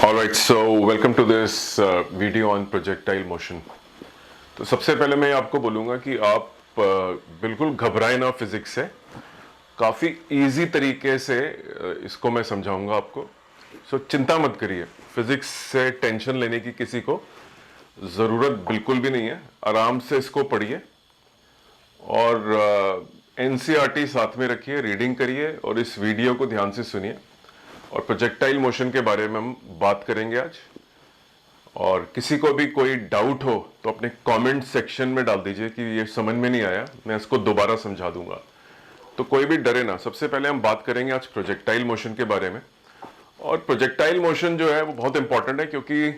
Alright, so welcome to this video on projectile motion. तो सबसे पहले मैं आपको बोलूँगा कि आप बिल्कुल घबराए ना फिज़िक्स से। काफ़ी इजी तरीके से इसको मैं समझाऊंगा आपको। सो चिंता मत करिए, फिज़िक्स से टेंशन लेने की किसी को ज़रूरत बिल्कुल भी नहीं है। आराम से इसको पढ़िए और एनसीईआरटी साथ में रखिए, रीडिंग करिए और इस वीडियो को ध्यान से सुनिए। और प्रोजेक्टाइल मोशन के बारे में हम बात करेंगे आज। और किसी को भी कोई डाउट हो तो अपने कमेंट सेक्शन में डाल दीजिए कि ये समझ में नहीं आया, मैं इसको दोबारा समझा दूंगा। तो कोई भी डरे ना। सबसे पहले हम बात करेंगे आज प्रोजेक्टाइल मोशन के बारे में। और प्रोजेक्टाइल मोशन जो है वो बहुत इंपॉर्टेंट है, क्योंकि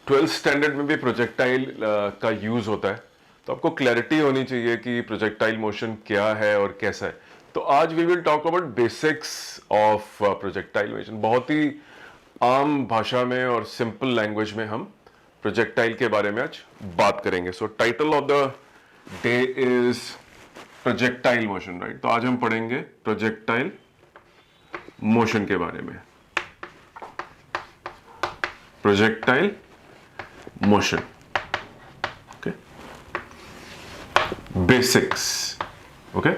12th स्टैंडर्ड में भी प्रोजेक्टाइल का यूज होता है। तो आपको क्लैरिटी होनी चाहिए कि प्रोजेक्टाइल मोशन क्या है और कैसा है। तो आज we will talk about basics of projectile motion. बहुत ही आम भाषा में और सिंपल लैंग्वेज में हम प्रोजेक्टाइल के बारे में आज बात करेंगे। So title of the day is projectile motion, right. तो आज हम पढ़ेंगे प्रोजेक्टाइल मोशन के बारे में। Projectile motion, okay, basics, okay.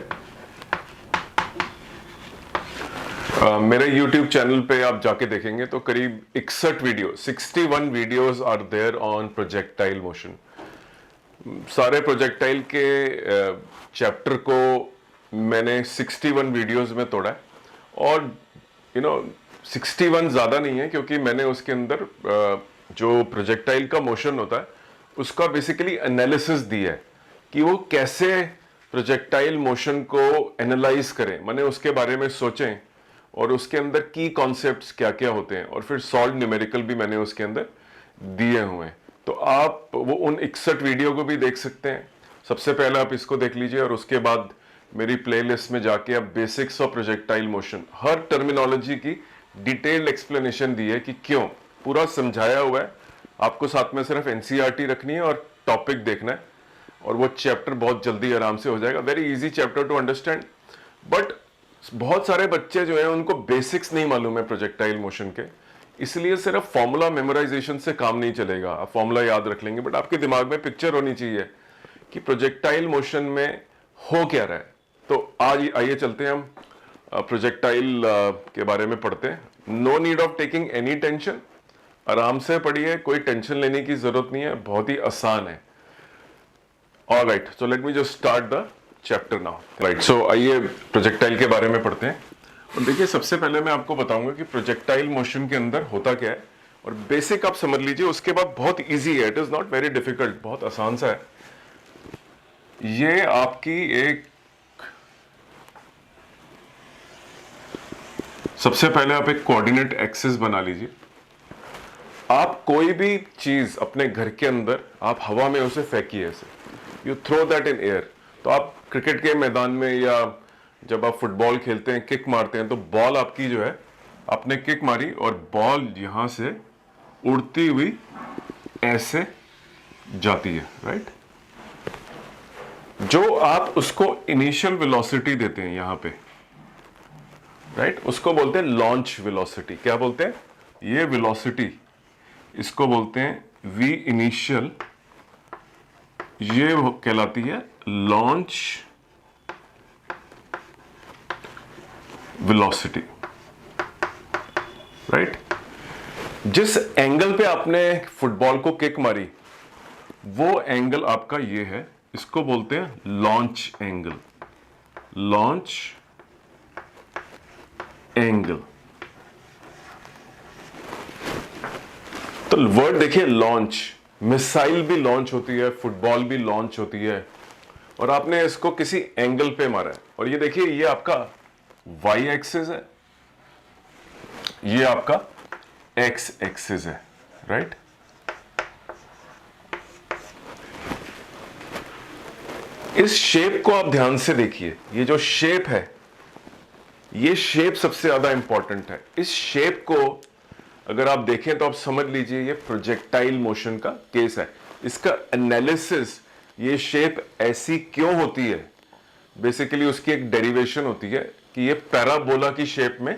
मेरे YouTube चैनल पे आप जाके देखेंगे तो करीब 61 videos are there on projectile motion. सारे प्रोजेक्टाइल के चैप्टर को मैंने 61 वीडियोस में तोड़ा है। और 61 ज़्यादा नहीं है, क्योंकि मैंने उसके अंदर जो प्रोजेक्टाइल का मोशन होता है उसका बेसिकली एनालिसिस दिया है कि वो कैसे प्रोजेक्टाइल मोशन को एनालाइज करें, मैंने उसके बारे में सोचें और उसके अंदर की कॉन्सेप्ट्स क्या क्या होते हैं, और फिर सॉल्व न्यूमेरिकल भी मैंने उसके अंदर दिए हुए हैं। तो आप वो उन 61 वीडियो को भी देख सकते हैं। सबसे पहले आप इसको देख लीजिए और उसके बाद मेरी प्लेलिस्ट में जाके आप basics of projectile motion, her terminology की डिटेल्ड एक्सप्लेनेशन दी है कि क्यों, पूरा समझाया हुआ है। आपको साथ में सिर्फ एनसीईआरटी रखनी है और टॉपिक देखना है, और वो चैप्टर बहुत जल्दी आराम से हो जाएगा। Very easy chapter two understand. But बहुत सारे बच्चे जो हैं उनको बेसिक्स नहीं मालूम है प्रोजेक्टाइल मोशन के, इसलिए सिर्फ फॉर्मूला मेमोराइजेशन से काम नहीं चलेगा। आप फॉर्मूला याद रख लेंगे, बट आपके दिमाग में पिक्चर होनी चाहिए कि प्रोजेक्टाइल मोशन में हो क्या रहा है। तो आज आइए चलते हैं, हम प्रोजेक्टाइल के बारे में पढ़ते हैं। No need of taking any tension, आराम से पढ़िए, कोई टेंशन लेने की जरूरत नहीं है, बहुत ही आसान है। Alright, so let me just start the chapter now. Right, so आइए प्रोजेक्टाइल के बारे में पढ़ते हैं। और देखिए, सबसे पहले मैं आपको बताऊंगा कि प्रोजेक्टाइल मोशन के अंदर होता क्या है, और बेसिक आप समझ लीजिए। उसके बाद बहुत इजी है, it is not very difficult, बहुत आसान सा है। ये आपकी एक, सबसे पहले आप एक कोऑर्डिनेट एक्सिस बना लीजिए। आप कोई भी चीज अपने घर के अंदर आप हवा में उसे फेंकिए, ऐसे you throw that in air. तो आप क्रिकेट के मैदान में या जब आप फुटबॉल खेलते हैं, किक मारते हैं, तो बॉल आपकी जो है, आपने किक मारी और बॉल यहां से उड़ती हुई ऐसे जाती है, राइट। जो आप उसको इनिशियल वेलोसिटी देते हैं यहां पे, राइट, उसको बोलते हैं लॉन्च वेलोसिटी। क्या बोलते हैं? ये वेलोसिटी, इसको बोलते हैं वी इनिशियल, ये कहलाती है लॉन्च वेलोसिटी, राइट। जिस एंगल पे आपने फुटबॉल को किक मारी, वो एंगल आपका ये है, इसको बोलते हैं लॉन्च एंगल। लॉन्च एंगल, तो वर्ड देखिए, लॉन्च। मिसाइल भी लॉन्च होती है, फुटबॉल भी लॉन्च होती है, और आपने इसको किसी एंगल पे मारा है। और ये देखिए, ये आपका वाई एक्सिस है, ये आपका एक्स एक्सिस है, राइट। इस शेप को आप ध्यान से देखिए, ये जो शेप है, ये शेप सबसे ज्यादा इंपॉर्टेंट है। इस शेप को अगर आप देखें तो आप समझ लीजिए ये प्रोजेक्टाइल मोशन का केस है। इसका एनालिसिस, ये शेप ऐसी क्यों होती है, बेसिकली उसकी एक डेरिवेशन होती है कि ये पैराबोला की शेप में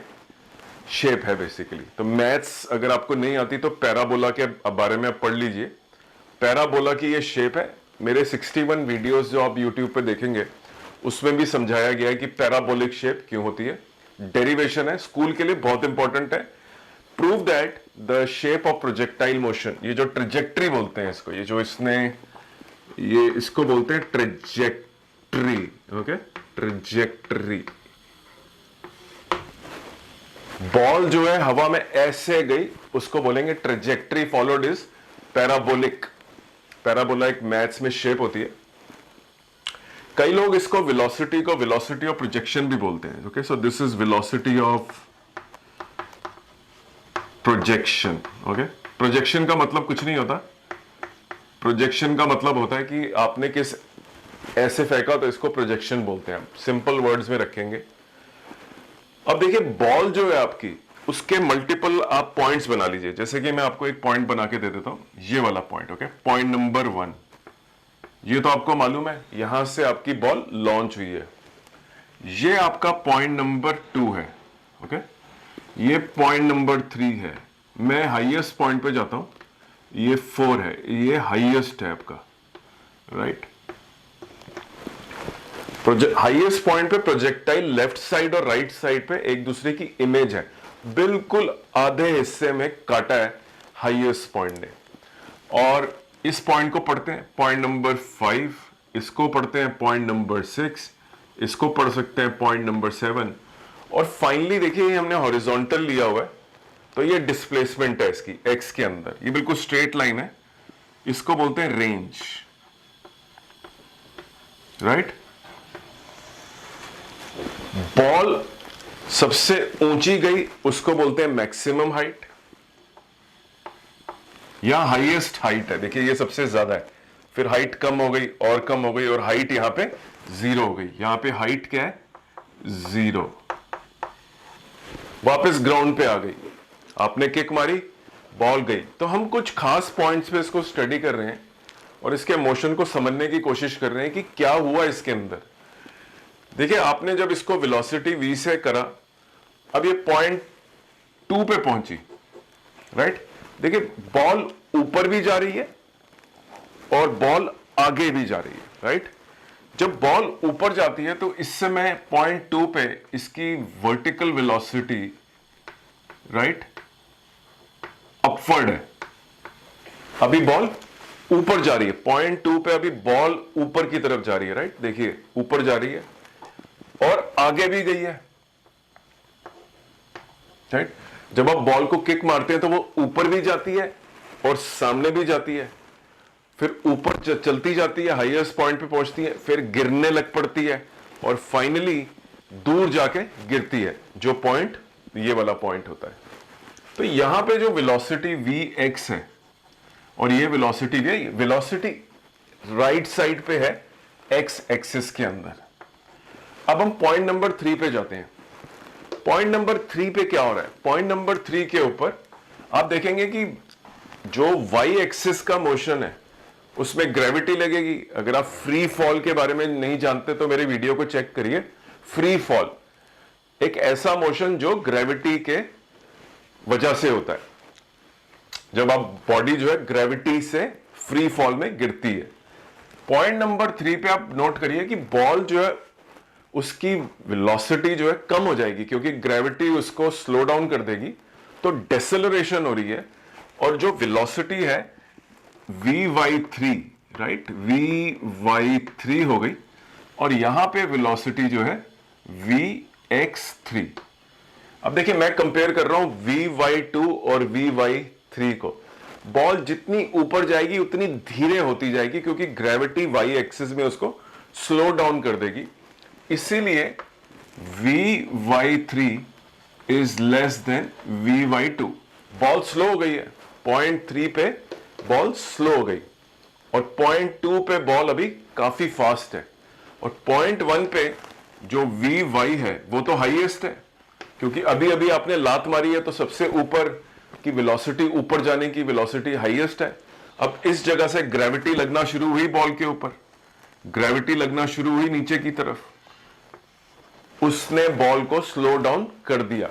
शेप है बेसिकली। तो मैथ्स अगर आपको नहीं आती तो पैराबोला के बारे में आप पढ़ लीजिए। पैराबोला की ये शेप है। मेरे 61 वीडियोस जो आप YouTube पे देखेंगे उसमें भी समझाया गया है कि पैराबोलिक शेप क्यों होती है। डेरिवेशन है, स्कूल के लिए बहुत इंपॉर्टेंट है। Prove that the shape of projectile motion, ये जो ट्रेजेक्ट्री बोलते हैं इसको, ये इसको बोलते हैं ट्रेजेक्ट्री। Okay, trajectory. बॉल जो है हवा में ऐसे गई उसको बोलेंगे trajectory followed is parabolic. Parabola एक मैथ्स में शेप होती है। कई लोग इसको वेलोसिटी को वेलोसिटी ऑफ प्रोजेक्शन भी बोलते हैं। Okay, so this is velocity of projection. Okay, projection का मतलब कुछ नहीं होता। प्रोजेक्शन का मतलब होता है कि आपने किस ऐसे फेंका तो इसको प्रोजेक्शन बोलते हैं। सिंपल वर्ड्स में रखेंगे। अब देखिए बॉल जो है आपकी, उसके मल्टीपल आप पॉइंट्स बना लीजिए। जैसे कि मैं आपको एक पॉइंट बना के दे देता हूं, ये वाला पॉइंट। ओके, पॉइंट नंबर 1, ये तो आपको मालूम है यहां से आपकी बॉल लॉन्च हुई है। ये आपका पॉइंट नंबर 2 है। ओके, ये पॉइंट नंबर 3 है। मैं हाईएस्ट पॉइंट पे जाता हूं, ये 4 है, ये हाईएस्ट है आपका, राइट। हाईएस्ट पॉइंट पे प्रोजेक्टाइल लेफ्ट साइड और राइट साइड पे एक दूसरे की इमेज है। बिल्कुल आधे हिस्से में काटा है हाईएस्ट पॉइंट ने। और इस पॉइंट को पढ़ते हैं पॉइंट नंबर 5, इसको पढ़ते हैं पॉइंट नंबर 6, इसको पढ़ सकते हैं पॉइंट नंबर 7, और फाइनली देखिए ये हमने हॉरिजॉन्टल लिया हुआ है तो ये डिस्प्लेसमेंट है इसकी एक्स के अंदर। ये बिल्कुल स्ट्रेट लाइन है, इसको बोलते हैं रेंज, राइट। बॉल सबसे ऊंची गई उसको बोलते हैं मैक्सिमम हाइट, यहां हाईएस्ट हाइट है। देखिए ये सबसे ज्यादा है, फिर हाइट कम हो गई और कम हो गई और हाइट यहां पे 0 हो गई। यहां पे हाइट क्या है? 0। वापस ग्राउंड पे आ गई, आपने किक मारी, बॉल गई। तो हम कुछ खास पॉइंट्स पे इसको स्टडी कर रहे हैं और इसके मोशन को समझने की कोशिश कर रहे हैं कि क्या हुआ इसके अंदर। देखिए आपने जब इसको वेलोसिटी v से करा, अब ये पॉइंट 2 पे पहुंची, राइट। देखिए बॉल ऊपर भी जा रही है और बॉल आगे भी जा रही है, राइट। जब बॉल ऊपर जाती है तो इस समय पॉइंट 2 पे इसकी वर्टिकल वेलोसिटी, राइट, अपवर्ड है। अभी बॉल ऊपर जा रही है, पॉइंट 2 पे अभी बॉल ऊपर की तरफ जा रही है, राइट। देखिए ऊपर जा रही है और आगे भी गई है, राइट। जब आप बॉल को किक मारते हैं तो वो ऊपर भी जाती है और सामने भी जाती है, फिर ऊपर चलती जाती है, हाईएस्ट पॉइंट पे पहुंचती है, फिर गिरने लग पड़ती है और फाइनली दूर जाके गिरती है, जो पॉइंट ये वाला पॉइंट होता है। तो यहां पे जो वेलोसिटी vx है और ये वेलोसिटी राइट साइड पे है x एक्सिस के अंदर। अब हम पॉइंट नंबर 3 पे जाते हैं। पॉइंट नंबर 3 पे क्या हो रहा है? पॉइंट नंबर 3 के ऊपर आप देखेंगे कि जो y एक्सिस का मोशन है उसमें ग्रेविटी लगेगी। अगर आप फ्री फॉल के बारे में नहीं जानते तो मेरे वीडियो को चेक करिए। फ्री फॉल एक ऐसा मोशन जो ग्रेविटी के वजह से होता है, जब आप बॉडी जो है ग्रेविटी से फ्री फॉल में गिरती है। पॉइंट नंबर 3 पे आप नोट करिए कि बॉल जो है उसकी वेलोसिटी जो है कम हो जाएगी क्योंकि ग्रेविटी उसको स्लो डाउन कर देगी, तो डेसेलरेशन हो रही है और जो वेलोसिटी है vy3, राइट, vy3 हो गई और यहां पे वेलोसिटी जो है vx3। अब देखिए मैं कंपेयर कर रहा हूं vy2 और vy3 को। बॉल जितनी ऊपर जाएगी उतनी धीरे होती जाएगी क्योंकि ग्रेविटी y एक्सिस में उसको स्लो डाउन कर देगी, इसीलिए vy3 is less than vy2। Ball slow हो गई है, पॉइंट 3 पे बॉल स्लो हो गई और पॉइंट 2 पे बॉल अभी काफी फास्ट है और पॉइंट 1 पे जो vy है वो तो हाईएस्ट है क्योंकि अभी अभी आपने लात मारी है तो सबसे ऊपर की वेलोसिटी, ऊपर जाने की वेलोसिटी हाईएस्ट है। अब इस जगह से ग्रेविटी लगना शुरू हुई बॉल के ऊपर, ग्रेविटी लगना शुरू हुई नीचे की तरफ, उसने बॉल को स्लो डाउन कर दिया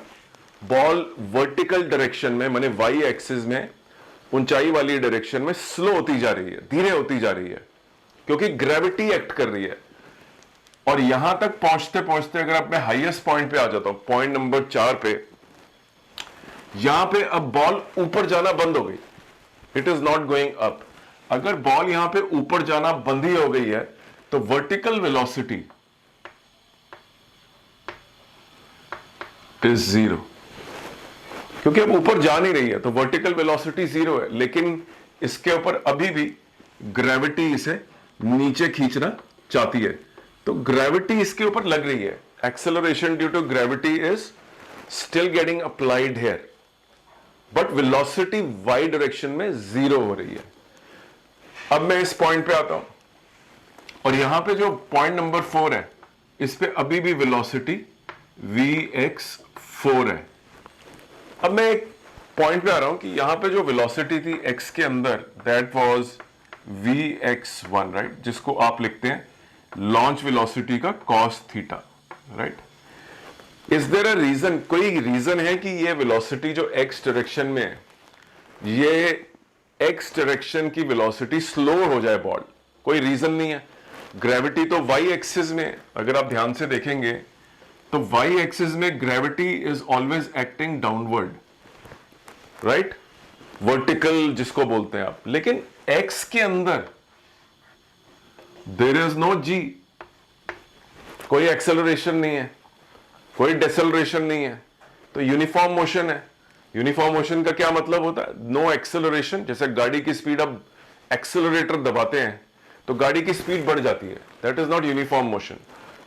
बॉल वर्टिकल डायरेक्शन में, माने वाई एक्सिस में, ऊंचाई वाली डायरेक्शन में स्लो होती जा रही है, धीरे होती जा रही है, क्योंकि ग्रेविटी एक्ट कर रही है। और यहां तक पहुंचते पहुंचते अगर आप मैं हाईएस्ट पॉइंट पे आ जाता हूं, पॉइंट नंबर 4 पे, यहां पे अब बॉल ऊपर जाना बंद हो गई, it is not going up. अगर बॉल यहां पे ऊपर जाना बंद ही हो गई है तो वर्टिकल वेलोसिटी इज 0, क्योंकि अब ऊपर जा नहीं रही है तो वर्टिकल वेलोसिटी 0 है। लेकिन इसके ऊपर अभी भी ग्रेविटी इसे नीचे खींचना चाहती है, तो ग्रेविटी इसके ऊपर लग रही है। Acceleration due to gravity is still getting applied here, but velocity Y direction में 0 हो रही है। अब मैं इस पॉइंट पे आता हूं और यहां पे जो पॉइंट नंबर 4 है, इस पे अभी भी वेलोसिटी vx4 है। अब मैं एक पॉइंट पे आ रहा हूं कि यहां पे जो वेलोसिटी थी x के अंदर, दैट वाज vx1, राइट, जिसको आप लिखते हैं लॉन्च वेलोसिटी का cos theta, right. Is there a reason, कोई रीजन है कि ये वेलोसिटी जो x डायरेक्शन में है, ये x डायरेक्शन की वेलोसिटी स्लो हो जाए बॉल? कोई रीजन नहीं है। ग्रेविटी तो y एक्सिस में, अगर आप ध्यान से देखेंगे तो y एक्सिस में gravity is always acting downward, right, vertical जिसको बोलते हैं आप। लेकिन x के अंदर देयर इज नो g, कोई एक्सेलरेशन नहीं है, कोई डेसेलरेशन नहीं है, तो यूनिफॉर्म मोशन है। यूनिफॉर्म मोशन का क्या मतलब होता है? No acceleration. जैसे गाड़ी की स्पीड, अब एक्सेलरेटर दबाते हैं तो गाड़ी की स्पीड बढ़ जाती है, that is not uniform motion.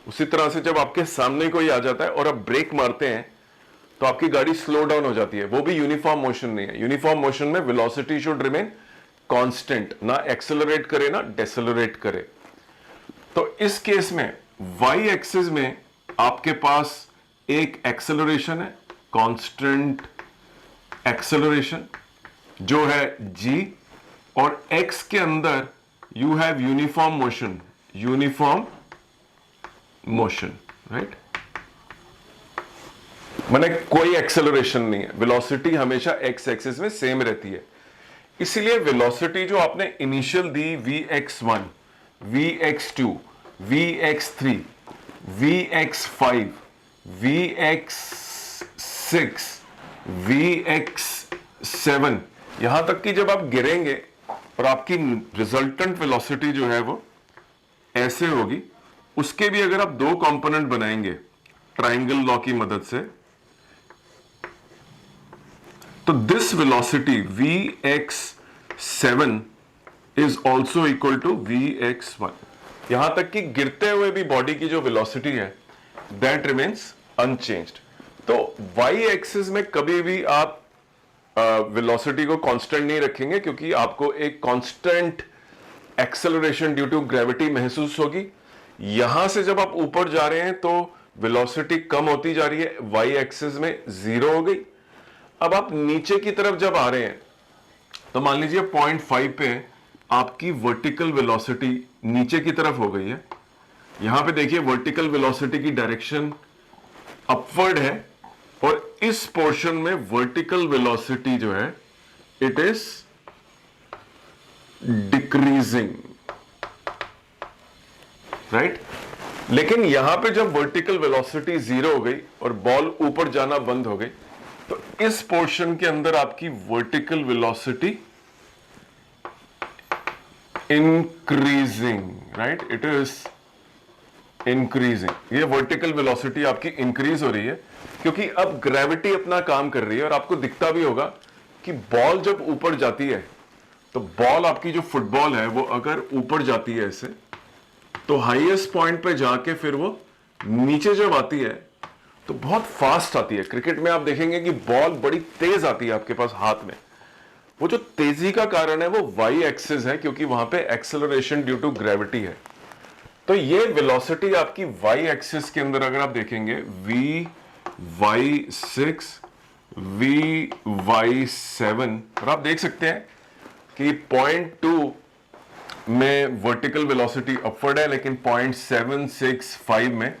उसी तरह से जब आपके सामने कोई आ जाता है और आप ब्रेक मारते हैं तो आपकी गाड़ी स्लो डाउन हो जाती है, वो भी यूनिफॉर्म मोशन नहीं है। यूनिफॉर्म मोशन में वेलोसिटी शुड रिमेन कांस्टेंट, ना एक्सेलरेट करे ना डेसेलरेट करे। तो इस केस में वाई एक्सिस में आपके पास एक एक्सेलरेशन है, कांस्टेंट एक्सेलरेशन जो है g, और x के अंदर you have uniform motion, uniform motion, right. माने कोई एक्सेलरेशन नहीं है, वेलोसिटी हमेशा x एक्सिस में सेम रहती है। इसलिए वेलोसिटी जो आपने इनिशियल दी vx1, vx2, vx3, vx5, vx6, vx7, यहां तक कि जब आप गिरेंगे और आपकी रिजल्टेंट वेलोसिटी जो है वो ऐसे होगी, उसके भी अगर आप दो कंपोनेंट बनाएंगे ट्रायंगल लॉ की मदद से, तो this velocity vx7 is also equal to vx1। यहां तक कि गिरते हुए भी बॉडी की जो वेलोसिटी है दैट रिमेन्स अनचेंज्ड। तो y एक्सिस में कभी भी आप वेलोसिटी को कांस्टेंट नहीं रखेंगे, क्योंकि आपको एक constant acceleration due to gravity महसूस होगी। यहां से जब आप ऊपर जा रहे हैं तो वेलोसिटी कम होती जा रही है, y एक्सिस में 0 हो गई। अब आप नीचे की तरफ जब आ रहे हैं तो मान लीजिए पॉइंट 5 पे आपकी वर्टिकल वेलोसिटी नीचे की तरफ हो गई है। यहां पे देखिए वर्टिकल वेलोसिटी की डायरेक्शन अपवर्ड है, और इस पोर्शन में वर्टिकल वेलोसिटी जो है इट इज डिक्रीजिंग, राइट। लेकिन यहां पे जब वर्टिकल वेलोसिटी 0 हो गई और बॉल ऊपर जाना बंद हो गई, तो इस पोर्शन के अंदर आपकी vertical velocity increasing, right, it is increasing. ये वर्टिकल वेलोसिटी आपकी इंक्रीज हो रही है क्योंकि अब ग्रेविटी अपना काम कर रही है। और आपको दिखता भी होगा कि बॉल जब ऊपर जाती है तो बॉल आपकी जो फुटबॉल है वो अगर ऊपर जाती है ऐसे, तो हाईएस्ट पॉइंट पे जाके फिर वो नीचे जब आती है तो बहुत फास्ट आती है। क्रिकेट में आप देखेंगे कि बॉल बड़ी तेज आती है आपके पास हाथ में। वो जो तेजी का कारण है वो वाई एक्सिस है, क्योंकि वहां पे एक्सेलरेशन ड्यू टू ग्रेविटी है। तो ये वेलोसिटी आपकी वाई एक्सिस के अंदर अगर आप देखेंगे vy6, vy7, और आप देख सकते हैं कि पॉइंट 2 में वर्टिकल वेलोसिटी अपवर्ड है, लेकिन 0.765 में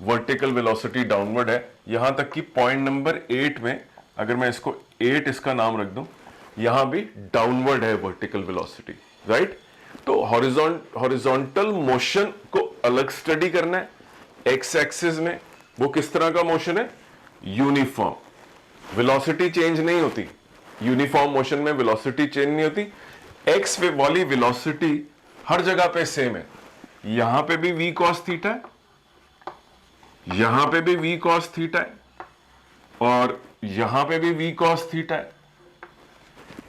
वर्टिकल वेलोसिटी डाउनवर्ड है, यहां तक कि पॉइंट नंबर 8 में अगर मैं इसको 8 इसका नाम रख दूं, यहां भी डाउनवर्ड है वर्टिकल वेलोसिटी, राइट। तो हॉरिजॉन्टल मोशन को अलग स्टडी करना है। एक्स एक्सिस में वो किस तरह का मोशन है, यूनिफॉर्म, वेलोसिटी चेंज नहीं होती। यूनिफॉर्म मोशन में वेलोसिटी चेंज नहीं होती। एक्स वाली वेलोसिटी हर जगह पे सेम है, यहां पे भी v cos थीटा है, यहां पे भी v cos थीटा है, और यहां पे भी v cos थीटा है,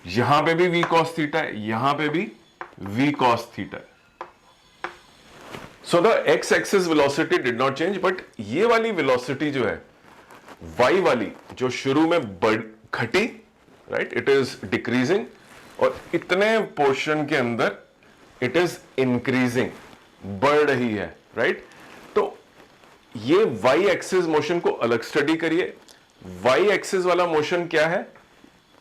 यहां पे भी v cos थीटा है, यहां पे भी v cos थीटा है। So the x axis velocity did not change, but ये वाली वेलोसिटी जो है y वाली, जो शुरू में घटी, राइट, इट इज डिक्रीजिंग, और इतने पोर्शन के अंदर इट इज इंक्रीजिंग, बढ़ रही है, राइट। तो ये y एक्सिस मोशन को अलग स्टडी करिए। y एक्सिस वाला मोशन क्या है,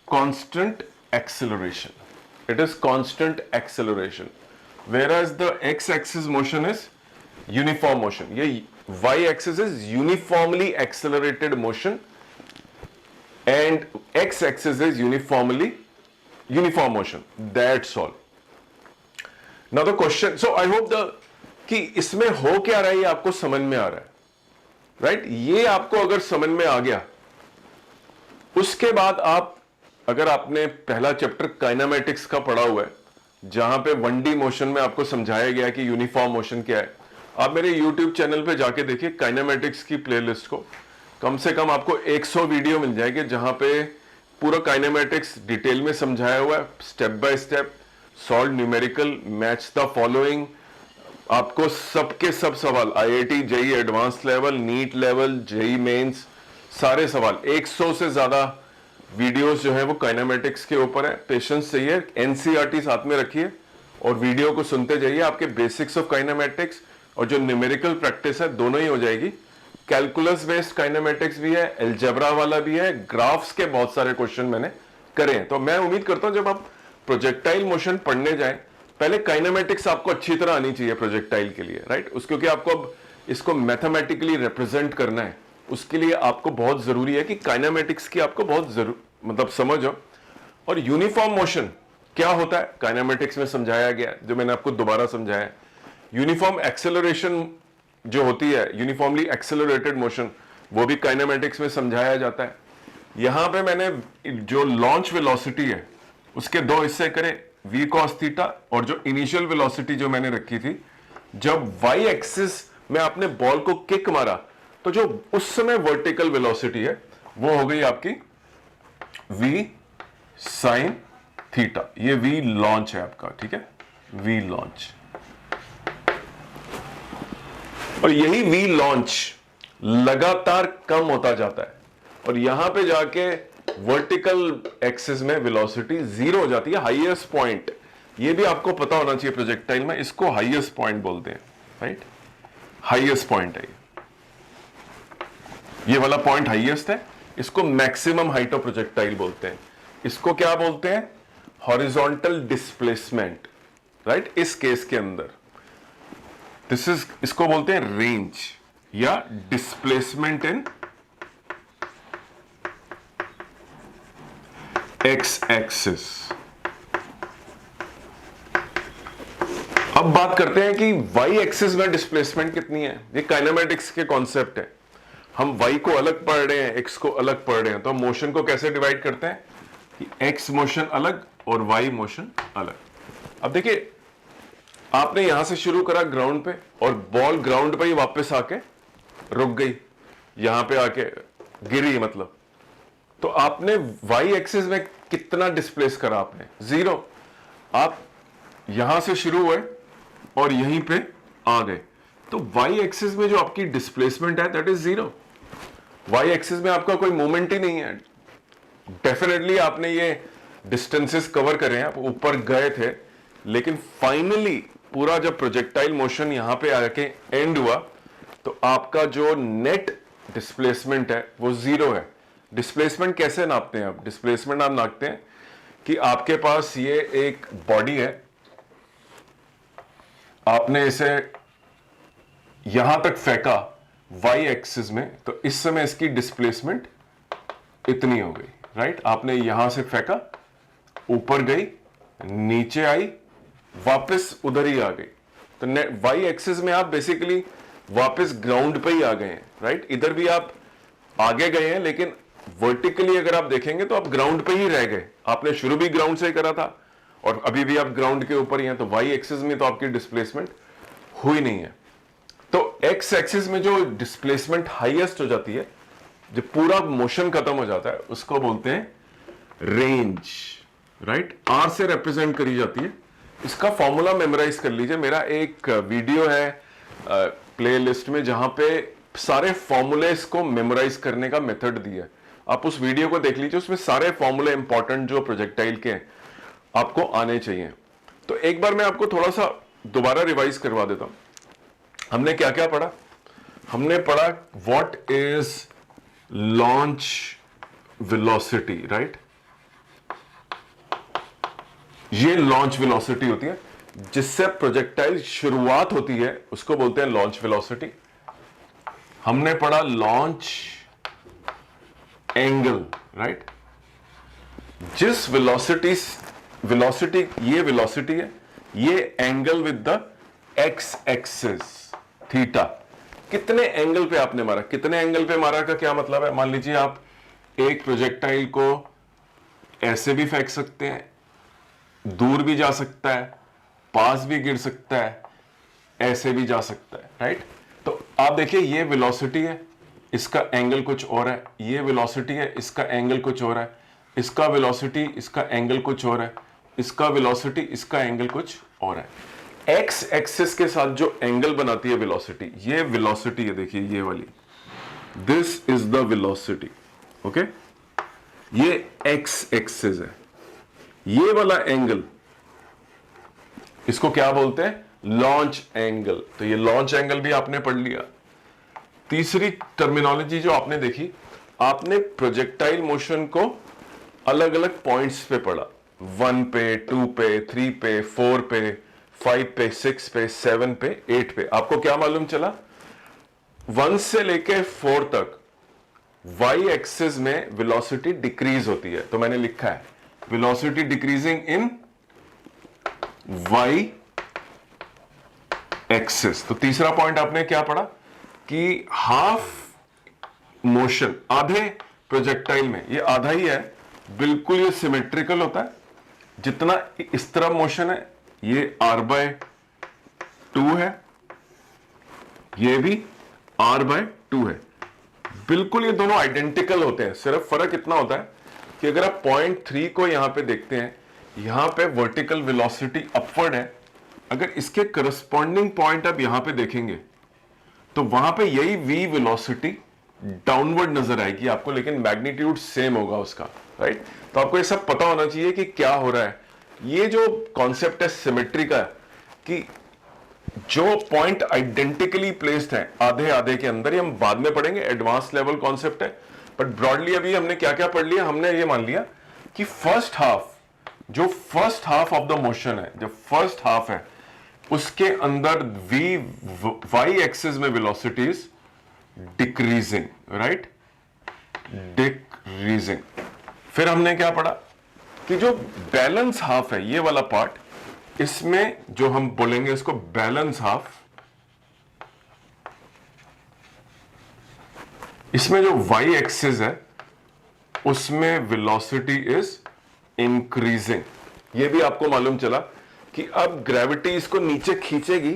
constant acceleration, it is constant acceleration, whereas the x axis motion is uniform motion. ये y axis is uniformly accelerated motion and x axis is uniform motion. That's all. Now the question, so I hope कि इसमें हो क्या रहा है ये आपको समझ में आ रहा है, राइट। ये आपको अगर समझ में आ गया, उसके बाद आप, अगर आपने पहला चैप्टर काइनेमैटिक्स का पढ़ा हुआ है, जहां पे 1D मोशन में आपको समझाया गया कि यूनिफॉर्म मोशन क्या है, आप मेरे YouTube चैनल पे जाके देखिए काइनेमैटिक्स की प्लेलिस्ट को, कम से कम आपको 100 वीडियो मिल जाएगी जहां पे पूरा काइनेमैटिक्स डिटेल में समझाया हुआ है, step by step, solve numerical, match the following, आपको सबके सब सवाल, IIT JEE advance level, NEET level, JEE mains, सारे सवाल, 100 से ज्यादा वीडियोस जो है वो काइनेमैटिक्स के ऊपर है। पेशेंस चाहिए, NCERT साथ में रखिए और वीडियो को सुनते जाइए, आपके बेसिक्स ऑफ काइनेमैटिक्स और जो न्यूमेरिकल प्रैक्टिस है दोनों ही हो जाएगी। कैलकुलस बेस्ड काइनेमैटिक्स भी है, अलजेब्रा वाला भी है, ग्राफ्स के बहुत सारे क्वेश्चन मैंने करे हैं। तो मैं उम्मीद करता हूं जब आप प्रोजेक्टाइल मोशन पढ़ने जाएं, पहले काइनेमैटिक्स आपको अच्छी तरह आनी चाहिए प्रोजेक्टाइल के लिए, राइट। उसको क्योंकि आपको अब इसको मैथमेटिकली रिप्रेजेंट करना है, उसके लिए आपको बहुत जरूरी है कि काइनेमैटिक्स की आपको बहुत मतलब समझ हो। और यूनिफॉर्म मोशन क्या होता है काइनेमैटिक्स में समझाया गया, जो मैंने आपको दोबारा समझाया। यूनिफॉर्म एक्सेलरेशन जो होती है, यूनिफॉर्मली एक्सेलरेटेड मोशन, वो भी काइनेमैटिक्स में समझाया जाता है। यहां पे मैंने जो लॉन्च वेलोसिटी है उसके दो हिस्से करे, v cos थीटा, और जो इनिशियल वेलोसिटी जो मैंने रखी थी, जब y एक्सिस में आपने बॉल को किक मारा तो जो उस समय वर्टिकल वेलोसिटी है वो हो गई आपकी v sin थीटा। ये v लॉन्च है आपका, ठीक है, v लॉन्च। और यही v लॉन्च लगातार कम होता जाता है और यहां पे जाके वर्टिकल एक्सिस में वेलोसिटी जीरो हो जाती है, हाईएस्ट पॉइंट। ये भी आपको पता होना चाहिए प्रोजेक्टाइल में, इसको हाईएस्ट पॉइंट बोलते हैं, राइट। हाईएस्ट पॉइंट है ये वाला पॉइंट हाईएस्ट है, इसको मैक्सिमम हाइट ऑफ प्रोजेक्टाइल बोलते हैं। इसको क्या बोलते हैं, हॉरिजॉन्टल डिस्प्लेसमेंट, राइट। इस केस के अंदर इसको बोलते हैं रेंज या डिस्प्लेसमेंट इन एक्स एक्सिस। अब बात करते हैं कि वाई एक्सिस में डिस्प्लेसमेंट कितनी है। ये काइनेमैटिक्स के कॉन्सेप्ट है, हम y को अलग पढ़ रहे हैं, x को अलग पढ़ रहे हैं, तो हम मोशन को कैसे डिवाइड करते हैं कि x मोशन अलग और y मोशन अलग। अब देखिए, आपने यहां से शुरू करा ग्राउंड पे और बॉल ग्राउंड पे ही वापस आके रुक गई, यहां पे आके गिरी, मतलब तो आपने y एक्सिस में कितना डिस्प्लेस करा, आपने जीरो। आप यहां से शुरू हुए और यहीं पे आ गए, तो y एक्सिस में जो आपकी डिस्प्लेसमेंट है that is zero. y axis में आपका कोई मूवमेंट ही नहीं है। डेफिनेटली आपने ये डिस्टेंसेस कवर करे हैं, आप ऊपर गए थे, लेकिन फाइनली पूरा जब प्रोजेक्टाइल मोशन यहां पे आके एंड हुआ तो आपका जो नेट डिस्प्लेसमेंट है वो जीरो है। डिस्प्लेसमेंट कैसे नापते हैं आप, डिस्प्लेसमेंट आप नापते हैं कि आपके पास ये एक बॉडी है, आपने इसे यहां तक फेंका, वाई एक्सिस में, तो इस समय इसकी डिस्प्लेसमेंट इतनी हो गई, राइट। आपने यहां से फेंका, ऊपर गई, नीचे आई, वापस उधर ही आ गई। तो वाई एक्सिस में आप बेसिकली वापस ग्राउंड पे ही आ गए हैं, राइट। इधर भी आप आगे गए हैं, लेकिन वर्टिकली अगर आप देखेंगे तो आप ग्राउंड पे ही रह गए। आपने शुरू भी ग्राउंड से ही करा था और अभी भी आप ग्राउंड के ऊपर ही हैं, तो वाई एक्सिस में तो आपकी डिस्प्लेसमेंट हुई नहीं है। तो एक्स एक्सिस में जो डिस्प्लेसमेंट हाईएस्ट हो जाती है, जो पूरा मोशन खत्म हो जाता है, उसको बोलते हैं रेंज, राइट। आर से रिप्रेजेंट करी जाती है। इसका फॉर्मूला मेमोराइज कर लीजिए। मेरा एक वीडियो है प्लेलिस्ट में जहां पे सारे फॉर्मूलेस को मेमोराइज करने का मेथड दिया है। आप उस वीडियो को देख लीजिए, उसमें सारे फॉर्मूले इंपॉर्टेंट जो प्रोजेक्टाइल के हैं आपको आने चाहिए। तो एक बार मैं आपको थोड़ा सा दोबारा रिवाइज करवा देता हूं। हमने क्या क्या पढ़ा? हमने पढ़ा what is launch velocity, right. ये लॉन्च वेलोसिटी होती है, जिससे प्रोजेक्टाइल शुरुआत होती है, उसको बोलते हैं लॉन्च वेलोसिटी। हमने पढ़ा लॉन्च एंगल, राइट। जिस वेलोसिटी ये वेलोसिटी है, ये angle with the x axis theta. कितने एंगल पे आपने मारा, कितने एंगल पे मारा का क्या मतलब है? मान लीजिए आप एक प्रोजेक्टाइल को ऐसे भी फेंक सकते हैं, दूर भी जा सकता है, पास भी गिर सकता है, ऐसे भी जा सकता है, राइट। तो आप देखिए, ये वेलोसिटी है, इसका एंगल कुछ और है। ये वेलोसिटी है, इसका एंगल कुछ और है। इसका वेलोसिटी, इसका एंगल कुछ और है। इसका वेलोसिटी, इसका एंगल कुछ और है। एक्स एक्सिस के साथ जो एंगल बनाती है वेलोसिटी, ये वेलोसिटी है, देखिए ये वाली, this is the velocity, okay. ये एक्स एक्सिस है। ये वाला एंगल, इसको क्या बोलते हैं? Launch angle. तो ये लॉन्च एंगल भी आपने पढ़ लिया। तीसरी टर्मिनोलॉजी जो आपने देखी, आपने प्रोजेक्टाइल मोशन को अलग अलग पॉइंट्स पे पढ़ा। 1 पे, 2 पे, 3 पे, 4 पे, 5 पे, 6 पे, 7 पे, 8 पे। आपको क्या मालूम चला? 1 से लेके 4 तक वाई एक्सिस में वेलोसिटी डिक्रीज होती है। तो मैंने लिखा है velocity decreasing in Y axis. तो तीसरा पॉइंट आपने क्या पढ़ा कि हाफ मोशन, आधे प्रोजेक्टाइल में, ये आधा ही है, बिल्कुल ये सिमेट्रिकल होता है। जितना इस तरफ मोशन है, ये r/2 है, ये भी r/2 है। बिल्कुल ये दोनों आइडेंटिकल होते हैं। सिर्फ फर्क इतना होता है कि अगर आप पॉइंट 3 को यहां पे देखते हैं, यहां पे वर्टिकल वेलोसिटी अपवर्ड है। अगर इसके करस्पॉन्डिंग पॉइंट आप यहां पे देखेंगे तो वहां पे यही v वेलोसिटी डाउनवर्ड नजर आएगी आपको, लेकिन मैग्नीट्यूड सेम होगा उसका, राइट। तो आपको ये सब पता होना चाहिए कि क्या हो रहा है। ये जो कॉन्सेप्ट है सिमेट्री का, कि जो पॉइंट आइडेंटिकली प्लेस्ड है आधे आधे के अंदर, ये हम बाद में पढ़ेंगे, एडवांस लेवल कॉन्सेप्ट है। बट ब्रॉडली अभी हमने क्या क्या पढ़ लिया? हमने ये मान लिया कि first half of the motion है, जो फर्स्ट हाफ है, उसके अंदर वाई एक्सिस में velocity is decreasing, right, decreasing. फिर हमने क्या पढ़ा कि जो बैलेंस हाफ है, ये वाला पार्ट, इसमें जो हम बोलेंगे इसको बैलेंस हाफ, इसमें जो वाई एक्सिस है उसमें वेलोसिटी इज इंक्रीजिंग। ये भी आपको मालूम चला कि अब ग्रेविटी इसको नीचे खींचेगी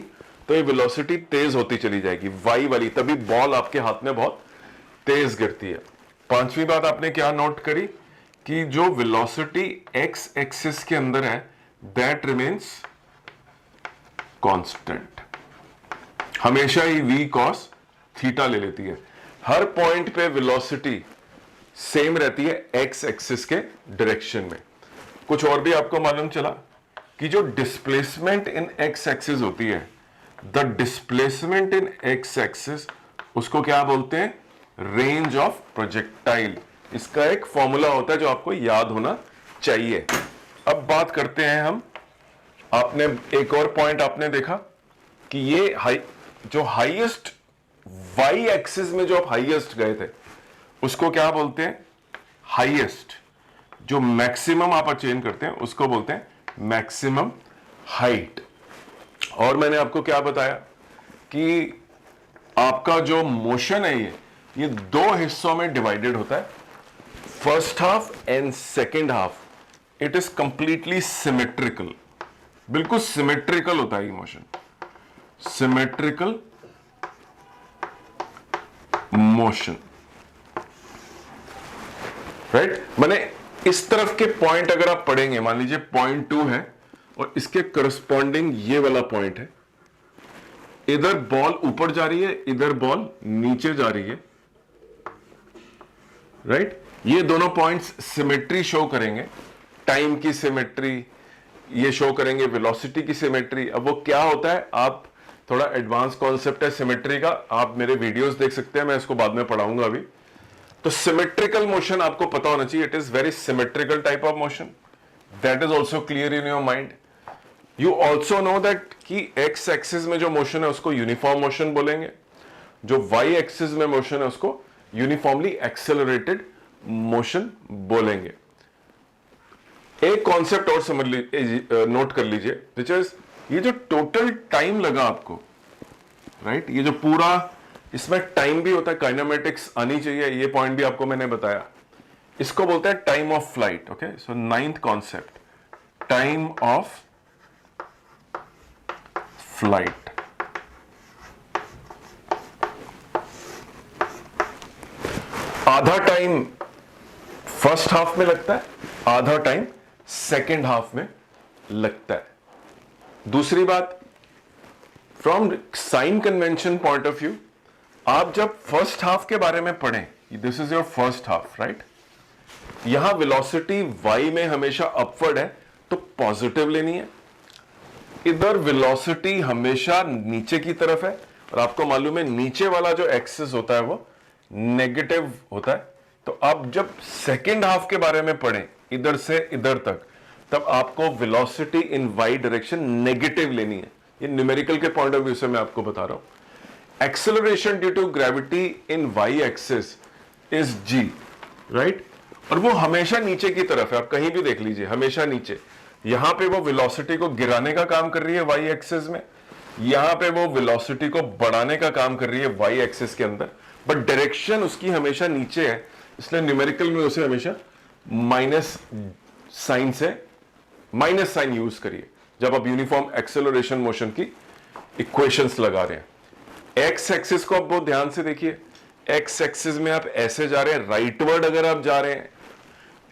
तो ये वेलोसिटी तेज होती चली जाएगी, वाई वाली, तभी बॉल आपके हाथ में बहुत तेज गिरती है। पांचवी बात आपने क्या नोट करी कि जो वेलोसिटी एक्स एक्सिस के अंदर है, दैट रिमेन्स कांस्टेंट, हमेशा ही v cos थीटा ले लेती है। हर पॉइंट पे वेलोसिटी सेम रहती है एक्स एक्सिस के डायरेक्शन में। कुछ और भी आपको मालूम चला कि जो डिस्प्लेसमेंट इन एक्स एक्सिस होती है, the displacement in x axis, उसको क्या बोलते हैं? Range of projectile. इसका एक फॉर्मूला होता है जो आपको याद होना चाहिए। अब बात करते हैं हम, आपने एक और पॉइंट आपने देखा कि ये जो हाईएस्ट वाई एक्सिस में जो आप हाईएस्ट गए थे उसको क्या बोलते हैं? हाईएस्ट। जो मैक्सिमम आप अचीव करते हैं उसको बोलते हैं मैक्सिमम हाइट। और मैंने आपको क्या बताया कि आपका जो मोशन है ये दो हिस्सों में डिवाइडेड होता है, first half and second half. It is completely symmetrical, बिल्कुल सिमेट्रिकल होता है ये मोशन, सिमेट्रिकल मोशन, राइट। मैंने इस तरफ के पॉइंट अगर आप पढ़ेंगे, मान लीजिए पॉइंट 2 है और इसके करस्पॉन्डिंग ये वाला पॉइंट है, इधर बॉल ऊपर जा रही है, इधर बॉल नीचे जा रही है, राइट। ये दोनों पॉइंट्स सिमेट्री शो करेंगे, टाइम की सिमेट्री, ये शो करेंगे वेलोसिटी की सिमेट्री। अब वो क्या होता है, आप थोड़ा एडवांस कॉन्सेप्ट है सिमेट्री का, आप मेरे वीडियोस देख सकते हैं, मैं इसको बाद में पढ़ाऊंगा अभी। तो सिमेट्रिकल मोशन आपको पता होना चाहिए, it is very symmetrical type of motion, that is also clear in your mind. You also know that कि एक्स एक्सिस में जो मोशन है उसको यूनिफॉर्म मोशन बोलेंगे, जो वाई एक्सिस में मोशन है उसको यूनिफॉर्मली एक्सेलरेटेड मोशन बोलेंगे। एक कॉन्सेप्ट और समझ लीजिए, नोट कर लीजिए, विच इज ये जो टोटल टाइम लगा आपको, राइट, ये जो पूरा इसमें टाइम भी होता है, काइनेमेटिक्स आनी चाहिए, ये पॉइंट भी आपको मैंने बताया, इसको बोलते हैं time of flight. Okay, so 9th concept, time of flight. आधा टाइम फर्स्ट हाफ में लगता है, आधा टाइम सेकेंड हाफ में लगता है। दूसरी बात, from sign convention point of view, आप जब फर्स्ट हाफ के बारे में पढ़ें, this is your first half, right, यहां वेलोसिटी वाई में हमेशा अपवर्ड है तो पॉजिटिव लेनी है, इधर वेलोसिटी हमेशा नीचे की तरफ है और आपको मालूम है नीचे वाला जो एक्सिस होता है वो नेगेटिव होता है। तो अब जब सेकेंड हाफ के बारे में पढ़ें, इधर से इधर तक, तब आपको velocity in Y direction negative लेनी है। ये न्यूमेरिकल के पॉइंट ऑफ व्यू से मैं आपको बता रहा हूं। Acceleration due to gravity in Y axis is g, right, और वो हमेशा नीचे की तरफ है, आप कहीं भी देख लीजिए, हमेशा नीचे। यहां पे वो वेलोसिटी को गिराने का काम कर रही है वाई एक्सिस में, यहां पे वो वेलोसिटी को बढ़ाने का काम कर रही है वाई एक्सिस के अंदर, बट डायरेक्शन उसकी हमेशा नीचे है, इसलिए न्यूमेरिकल में उसे हमेशा माइनस साइन से, माइनस साइन यूज करिए जब आप यूनिफॉर्म एक्सेलरेशन मोशन की इक्वेशंस लगा रहे हैं। एक्स एक्सिस को आप बहुत ध्यान से देखिए, एक्स एक्सिस में आप ऐसे जा रहे हैं, राइटवर्ड अगर आप जा रहे हैं,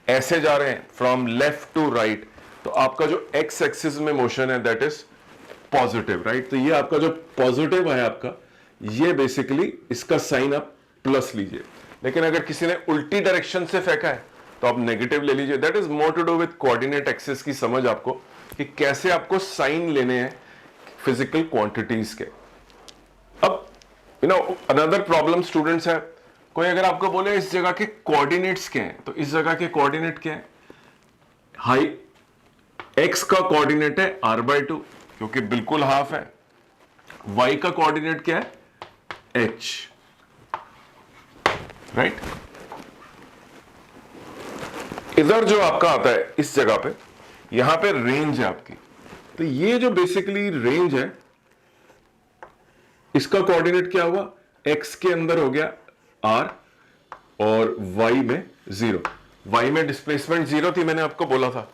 ऐसे जा रहे हैं फ्रॉम लेफ्ट टू राइट, तो आपका जो एक्स एक्सिस में मोशन है दैट इज पॉजिटिव, राइट। तो ये आपका जो पॉजिटिव है आपका, ये बेसिकली इसका साइन आप प्लस लीजिए। लेकिन अगर किसी ने उल्टी डायरेक्शन से फेंका है तो आप नेगेटिव ले लीजिए। That is more to do with coordinate axis की समझ आपको, कि कैसे आपको साइन लेने हैं फिजिकल क्वांटिटीज के। अब अनदर प्रॉब्लम स्टूडेंट्स है, कोई अगर आपको बोले इस जगह के कोऑर्डिनेट्स क्या हैं, तो इस जगह के कोऑर्डिनेट क्या है, हाई एक्स का कोऑर्डिनेट है r/2 क्योंकि बिल्कुल हाफ है, y का कोऑर्डिनेट क्या है h, राइट। इधर जो आपका आता है इस जगह पे, यहां पे रेंज है आपकी, तो ये जो बेसिकली रेंज है इसका कोऑर्डिनेट क्या हुआ, x के अंदर हो गया r और y में 0, y में डिस्प्लेसमेंट 0 थी, मैंने आपको बोला था,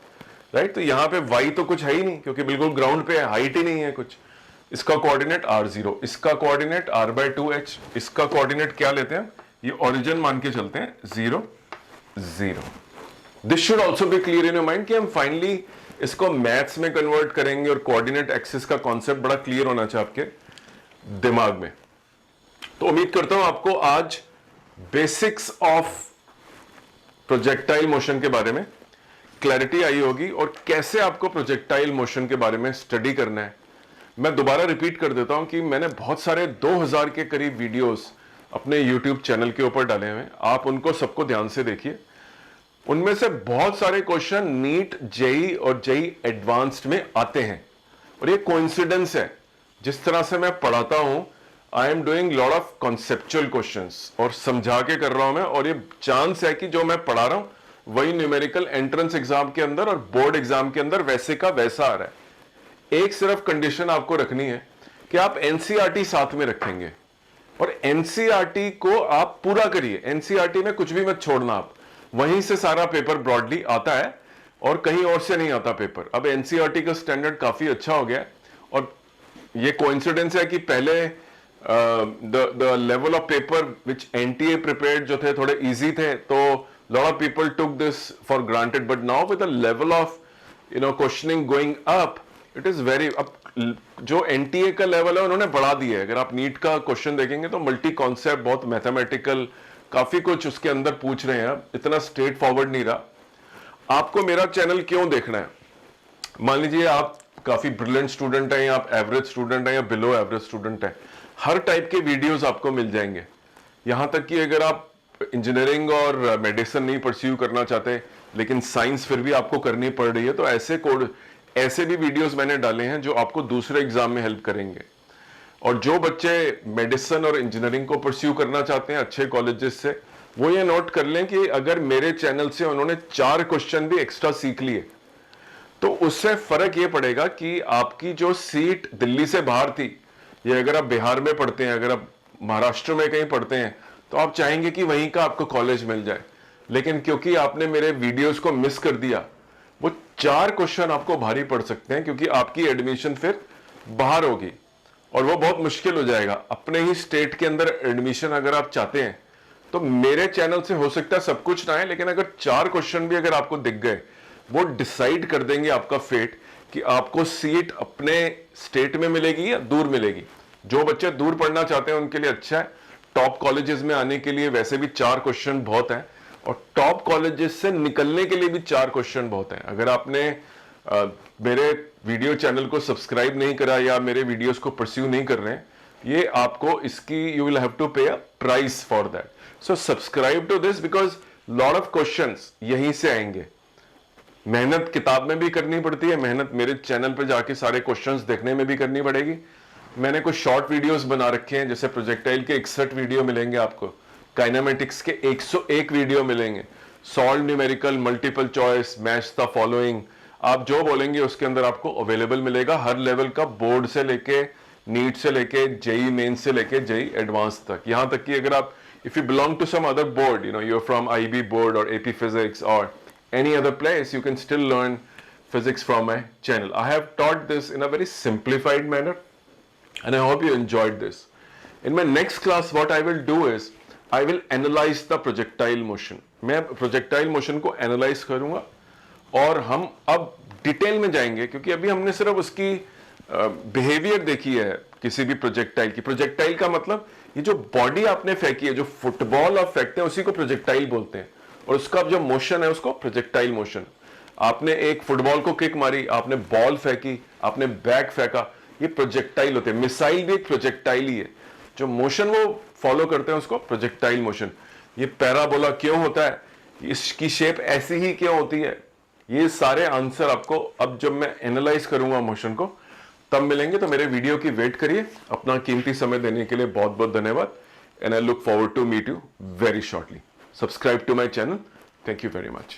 राइट। तो यहां पे y तो कुछ है ही नहीं क्योंकि बिल्कुल ग्राउंड पे है, हाइट ही नहीं है कुछ। इसका कोऑर्डिनेट r0, इसका कोऑर्डिनेट r/2h, इसका कोऑर्डिनेट क्या लेते हैं, ये ओरिजिन मान के चलते हैं 0 0। This should also be clear in your mind कि हम फाइनली इसको मैथ्स में कन्वर्ट करेंगे और कोऑर्डिनेट एक्सिस का कॉन्सेप्ट बड़ा क्लियर होना चाहिए आपके दिमाग में। तो उम्मीद करता हूं आपको आज बेसिक्स ऑफ प्रोजेक्टाइल मोशन के बारे में क्लैरिटी आई होगी और कैसे आपको प्रोजेक्टाइल मोशन के बारे में स्टडी करना है। मैं दोबारा रिपीट कर देता हूं कि मैंने बहुत सारे 2000 के करीब वीडियोस अपने YouTube चैनल के ऊपर डाले हुए हैं, आप उनको सबको ध्यान से देखिए। उनमें से बहुत सारे क्वेश्चन नीट, जेई और जेई एडवांस्ड में आते हैं और ये कोइंसिडेंस है, जिस तरह से मैं पढ़ाता हूं I am doing lot of conceptual questions और समझा के कर रहा हूं मैं, और ये चांस है कि जो मैं पढ़ा रहा हूं वही न्यूमेरिकल एंट्रेंस एग्जाम के अंदर और बोर्ड एग्जाम के अंदर वैसे का वैसा आ रहा है। एक सिर्फ कंडीशन आपको रखनी है कि आप एनसीईआरटी साथ में रखेंगे और एनसीईआरटी को आप पूरा करिए। एनसीईआरटी में कुछ भी मत छोड़ना, आप वहीं से सारा पेपर ब्रॉडली आता है और कहीं और से नहीं आता पेपर। अब एनसीईआरटी का स्टैंडर्ड काफी अच्छा हो गया है और ये कोइंसिडेंस है कि पहले the level of paper which NTA prepared जो थे थोड़े इजी थे, तो lot of people took this for granted, but now with the level of questioning going up, it is very, अब जो एनटीए का लेवल है उन्होंने बढ़ा दिया है। अगर आप नीट का क्वेश्चन देखेंगे तो मल्टी कॉन्सेप्ट, बहुत मैथमेटिकल, काफी कुछ उसके अंदर पूछ रहे हैं, इतना स्ट्रेट फॉरवर्ड नहीं रहा। आपको मेरा चैनल क्यों देखना है? मान लीजिए आप काफी ब्रिलियंट स्टूडेंट हैं, या आप एवरेज स्टूडेंट हैं, या बिलो एवरेज स्टूडेंट हैं, हर टाइप के वीडियोस आपको मिल जाएंगे। यहां तक कि अगर आप इंजीनियरिंग और मेडिसिन नहीं परस्यू करना चाहते लेकिन साइंस फिर भी आपको करनी पड़ रही है, तो ऐसे भी वीडियोस मैंने डाले हैं जो आपको दूसरे एग्जाम में हेल्प करेंगे। और जो बच्चे मेडिसिन और इंजीनियरिंग को परस्यू करना चाहते हैं अच्छे कॉलेजेस से, वो ये नोट कर लें कि अगर मेरे चैनल से उन्होंने 4 क्वेश्चन भी एक्स्ट्रा सीख लिए तो उससे फर्क ये पड़ेगा कि आपकी जो सीट दिल्ली से बाहर थी, या अगर आप बिहार में पढ़ते हैं, अगर आप महाराष्ट्र में कहीं पढ़ते हैं, तो आप चाहेंगे कि वहीं का आपको कॉलेज मिल जाए। लेकिन क्योंकि आपने मेरे वीडियोस को मिस कर दिया, वो 4 क्वेश्चन आपको भारी पड़ सकते हैं, क्योंकि आपकी एडमिशन फिर बाहर होगी और वो बहुत मुश्किल हो जाएगा। अपने ही स्टेट के अंदर एडमिशन अगर आप चाहते हैं तो मेरे चैनल से हो सकता है सब कुछ ना है, लेकिन अगर 4 क्वेश्चन भी अगर आपको दिख गए, वो डिसाइड कर देंगे आपका फेट कि आपको सीट अपने स्टेट में मिलेगी या दूर मिलेगी। जो बच्चे दूर पढ़ना चाहते हैं उनके लिए अच्छा है, टॉप कॉलेजेस में आने के लिए वैसे भी 4 क्वेश्चन बहुत है, और टॉप कॉलेजेस से निकलने के लिए भी 4 क्वेश्चन बहुत है। अगर आपने मेरे वीडियो चैनल को सब्सक्राइब नहीं करा या मेरे वीडियोस को परस्यू नहीं कर रहे हैं, ये आपको इसकी you will have to pay a price for that. So subscribe to this because lot of questions यहीं से आएंगे। मेहनत किताब में भी करनी पड़ती है, मेहनत मेरे चैनल पे जाके सारे क्वेश्चंस देखने में भी करनी पड़ेगी। मैंने कुछ शॉर्ट वीडियोस बना रखे हैं, जैसे प्रोजेक्टाइल के 61 वीडियो मिलेंगे आपको, काइनेमेटिक्स के 101 वीडियो मिलेंगे, solve numerical, multiple choice, match the following, आप जो बोलेंगे उसके अंदर आपको अवेलेबल मिलेगा। हर लेवल का, बोर्ड से लेके, नीट से लेके, जेई मेन से लेके जेई एडवांस तक। यहां तक कि अगर आप if you belong to some other board, you are from IB board और एपी फिजिक्स और any other place, you can still learn physics from my channel. I have taught this in a very simplified manner and I hope you enjoyed this. In my next class what I will do is I will analyze the projectile motion. मैं projectile motion को analyze करूंगा और हम अब detail में जाएंगे, क्योंकि अभी हमने सिर्फ उसकी बिहेवियर देखी है किसी भी प्रोजेक्टाइल की। प्रोजेक्टाइल का मतलब ये जो बॉडी आपने फेंकी है, जो फुटबॉल आप फेंकते हैं उसी को प्रोजेक्टाइल बोलते हैं, और उसका जो मोशन है उसको प्रोजेक्टाइल मोशन। आपने एक फुटबॉल को किक मारी, आपने बॉल फेंकी, आपने बैग फेंका, ये प्रोजेक्टाइल होते हैं। मिसाइल भी एक प्रोजेक्टाइल ही है, जो मोशन वो फॉलो करते हैं उसको प्रोजेक्टाइल मोशन। ये पैराबोला क्यों होता है, इसकी शेप ऐसी ही क्यों होती है, ये सारे आंसर आपको अब जब मैं एनालाइज करूंगा मोशन को तब मिलेंगे। तो मेरे वीडियो की वेट करिए। अपना कीमती समय देने के लिए बहुत बहुत धन्यवाद, and I look forward to meet you very shortly. Subscribe to my channel. Thank you very much.